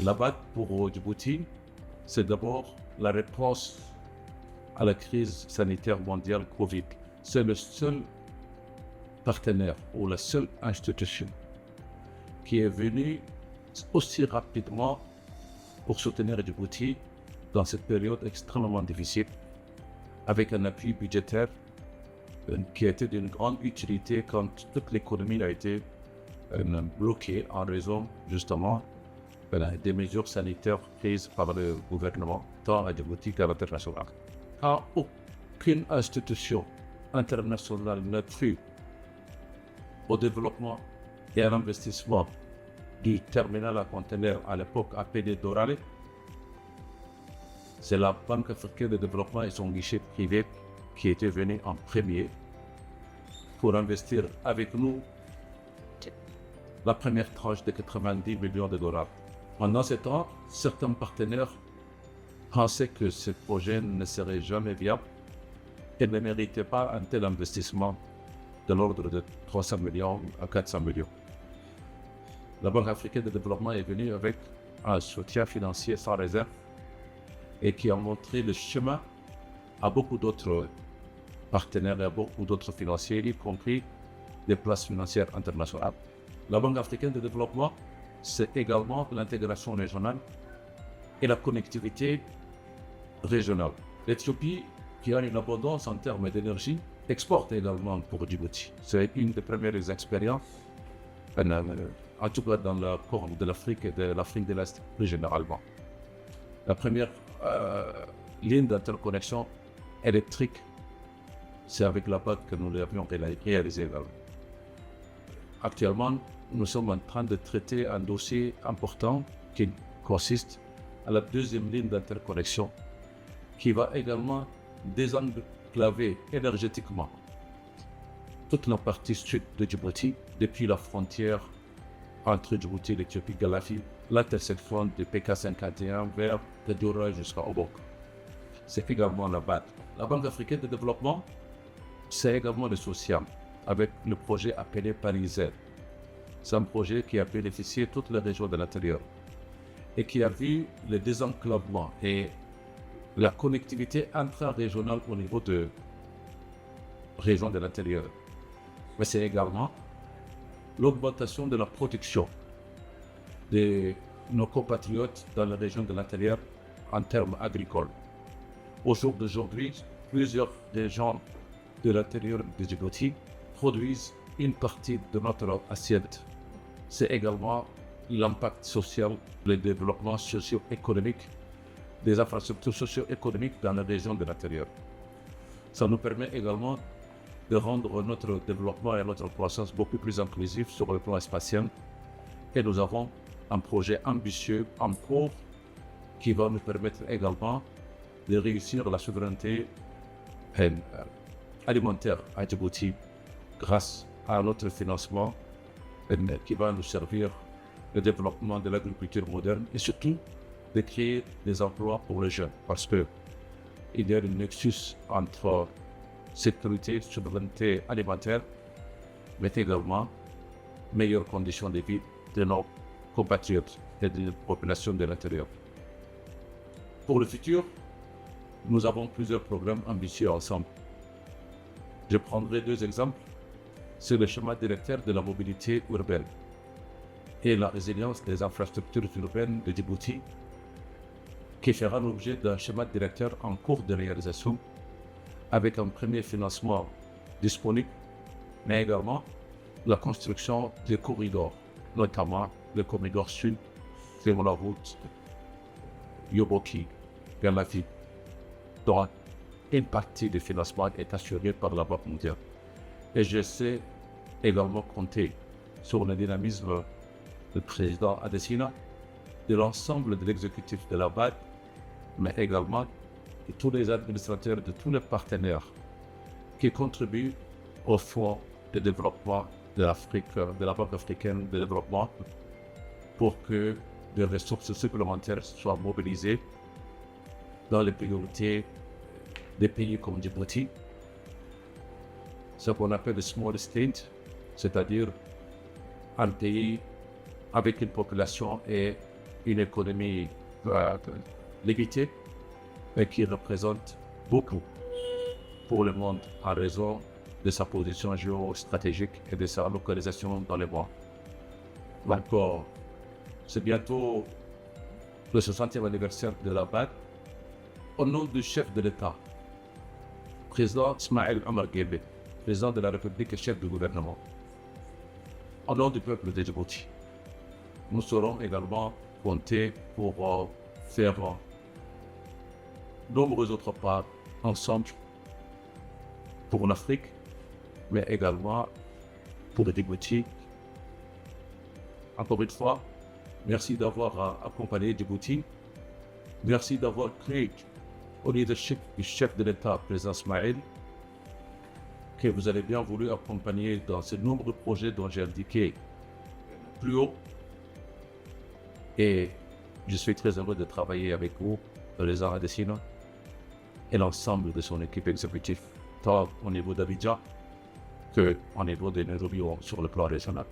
La BAD pour Djibouti, c'est d'abord la réponse à la crise sanitaire mondiale Covid. C'est le seul partenaire ou la seule institution qui est venue aussi rapidement pour soutenir Djibouti dans cette période extrêmement difficile, avec un appui budgétaire qui a été d'une grande utilité quand toute l'économie a été bloquée en raison justement des mesures sanitaires prises par le gouvernement, tant à Djibouti qu'à l'international. Quand aucune institution internationale n'a cru au développement et à l'investissement du terminal à conteneurs à l'époque appelé Dorale, c'est la Banque africaine de développement et son guichet privé qui était venu en premier pour investir avec nous la première tranche de 90 millions de dollars. Pendant ce temps, certains partenaires pensaient que ce projet ne serait jamais viable et ne méritait pas un tel investissement de l'ordre de 300 millions à 400 millions. La Banque africaine de développement est venue avec un soutien financier sans réserve et qui a montré le chemin à beaucoup d'autres partenaires et à beaucoup d'autres financiers, y compris des places financières internationales. La Banque africaine de développement, c'est également l'intégration régionale et la connectivité régionale. L'Éthiopie, qui a une abondance en termes d'énergie, exporte également pour Djibouti. C'est une des premières expériences, en tout cas dans la Corne de l'Afrique et de l'Afrique de l'Est plus généralement. La première ligne d'interconnexion électrique, c'est avec la BAD que nous l'avions réalisée. Actuellement, nous sommes en train de traiter un dossier important qui consiste à la deuxième ligne d'interconnexion qui va également désenclaver énergétiquement toute la partie sud de Djibouti, depuis la frontière entre Djibouti et l'Éthiopie, Galafi, l'intersection de PK51 vers Tedura jusqu'à Obok. C'est également la BAD. La Banque africaine de développement, c'est également le social, avec le projet appelé Paris Z. C'est un projet qui a bénéficié toutes les régions de l'intérieur et qui a vu le désenclavement et la connectivité intra-régionale au niveau de régions de l'intérieur. Mais c'est également l'augmentation de la protection de nos compatriotes dans les régions de l'intérieur en termes agricoles. Au jour d'aujourd'hui, plusieurs régions de l'intérieur de Djibouti produisent une partie de notre assiette. C'est également l'impact social, le développement socio-économique des infrastructures socio-économiques dans les régions de l'intérieur. Ça nous permet également de rendre notre développement et notre croissance beaucoup plus inclusif sur le plan spatial. Et nous avons un projet ambitieux en cours qui va nous permettre également de réussir la souveraineté alimentaire à Djibouti grâce à notre financement qui va nous servir le développement de l'agriculture moderne et surtout de créer des emplois pour les jeunes parce que il y a un nexus entre sécurité, souveraineté alimentaire, mais également meilleures conditions de vie de nos compatriotes et de la population de l'intérieur. Pour le futur, nous avons plusieurs programmes ambitieux ensemble. Je prendrai deux exemples. C'est le schéma directeur de la mobilité urbaine et la résilience des infrastructures urbaines de Djibouti, qui fera l'objet d'un schéma directeur en cours de réalisation avec un premier financement disponible, mais également la construction des corridors, notamment le corridor sud sur la route Yoboki, Galafi, dont une partie du financement est assurée par la Banque mondiale. Et je sais également compter sur le dynamisme du président Adesina, de l'ensemble de l'exécutif de la BAD, mais également de tous les administrateurs, de tous les partenaires qui contribuent au fonds de développement de l'Afrique, de la Banque africaine de développement, pour que des ressources supplémentaires soient mobilisées dans les priorités des pays comme Djibouti, ce qu'on appelle le small state, c'est-à-dire un pays avec une population et une économie limitée, mais qui représente beaucoup pour le monde en raison de sa position géostratégique et de sa localisation dans les bois. Donc, c'est bientôt le 60e anniversaire de la BAD. Au nom du chef de l'État, président Ismaël Omar Guelleh, président de la République et chef du gouvernement, au nom du peuple de Djibouti, nous serons également comptés pour faire nombreux autres pas ensemble pour l'Afrique, mais également pour le Djibouti. Encore une fois, merci d'avoir accompagné Djibouti. Merci d'avoir créé au leadership du chef de l'État, président Ismaël, que vous avez bien voulu accompagner dans ces nombreux projets dont j'ai indiqué plus haut. Et je suis très heureux de travailler avec vous, le président Adesina, et l'ensemble de son équipe exécutive, tant au niveau d'Abidjan qu'au niveau de Nairobi sur le plan régional.